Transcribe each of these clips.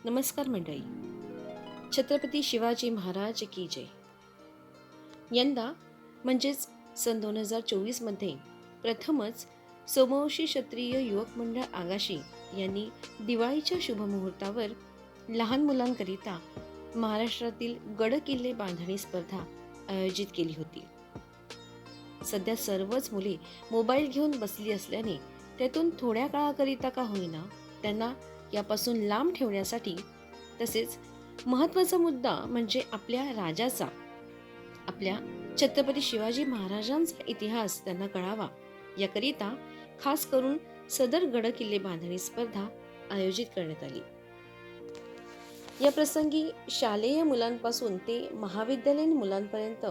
नमस्कार मंडळी. छत्रपती शिवाजी महाराज की जय. यंदा म्हणजेच सन 2024 मध्ये प्रथमच सोमवंशी क्षत्रिय युवक मंडळ आगाशी यांनी दिवाळीच्या शुभमुहूर्तावर लहान मुलांकरिता महाराष्ट्रातील गड किल्ले बांधणी स्पर्धा आयोजित केली होती. सध्या सर्वच मुले मोबाईल घेऊन बसली असल्याने त्यातून थोड्या काळाकरिता का होईना त्यांना यापासून लांब ठेवण्यासाठी, तसेच महत्त्वाचा मुद्दा म्हणजे आपल्या राजाचा, आपल्या छत्रपती शिवाजी महाराजांचा इतिहास त्यांना कळावा याकरिता खास करून सदर गड किल्ले बांधणी स्पर्धा आयोजित करण्यात आली. या प्रसंगी शालेय मुलांपासून ते महाविद्यालयीन मुलांपर्यंत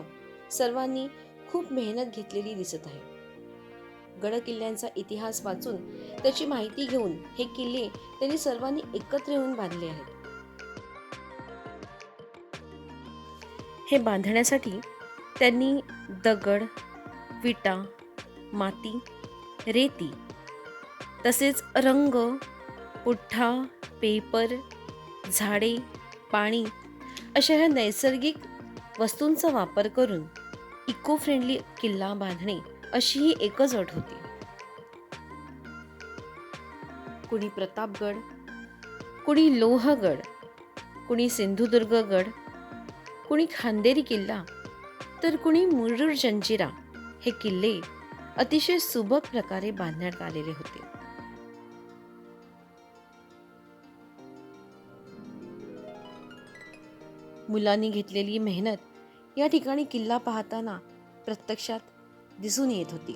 सर्वांनी खूप मेहनत घेतलेली दिसत आहे. गड किल्ल्यांचा इतिहास वाचून त्याची माहिती घेऊन हे किल्ले त्यांनी सर्वांनी एकत्र येऊन बांधले आहेत. हे बांधण्यासाठी त्यांनी दगड, विटा, माती, रेती, तसेच रंग, पुठ्ठा, पेपर, झाडे, पाणी अशा ह्या नैसर्गिक वस्तूंचा वापर करून इको फ्रेंडली किल्ला बांधणे अशी ही एकच अट होती. कुणी प्रतापगड, कुणी लोहगड, कुणी सिंधुदुर्गगड, कुणी खांदेरी किल्ला, तर कुणी मुरुड जंजिरा हे किल्ले अतिशय सुबक प्रकारे बांधण्यात आलेले होते. मुलांनी घेतलेली मेहनत या ठिकाणी किल्ला पाहताना प्रत्यक्षात दिसून येत होती.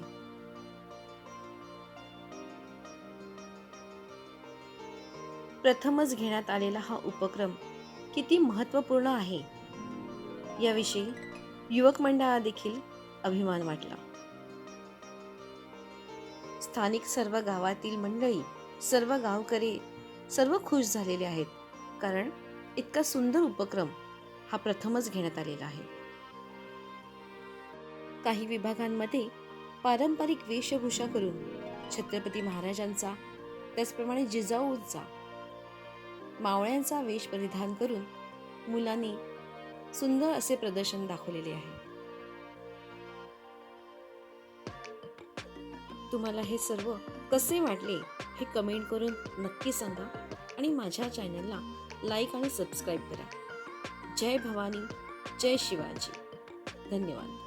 प्रथमच घेण्यात आलेला हा उपक्रम किती महत्त्वपूर्ण आहे याविषयी युवक मंडळाला देखील अभिमान वाटला. स्थानिक सर्व गावातील मंडळी, सर्व गावकरी सर्व खुश झालेले आहेत, कारण इतका सुंदर उपक्रम हा प्रथमच घेण्यात आलेला आहे. काही विभागांमध्ये पारंपरिक वेशभूषा करून छत्रपती महाराजांचा, त्याचप्रमाणे जिजाऊंचा, मावळ्यांचा वेश परिधान करून मुलांनी सुंदर असे प्रदर्शन दाखवलेले आहे. तुम्हाला हे सर्व कसे वाटले हे कमेंट करून नक्की सांगा आणि माझ्या चॅनलला लाईक आणि सबस्क्राईब करा. जय भवानी, जय शिवाजी. धन्यवाद.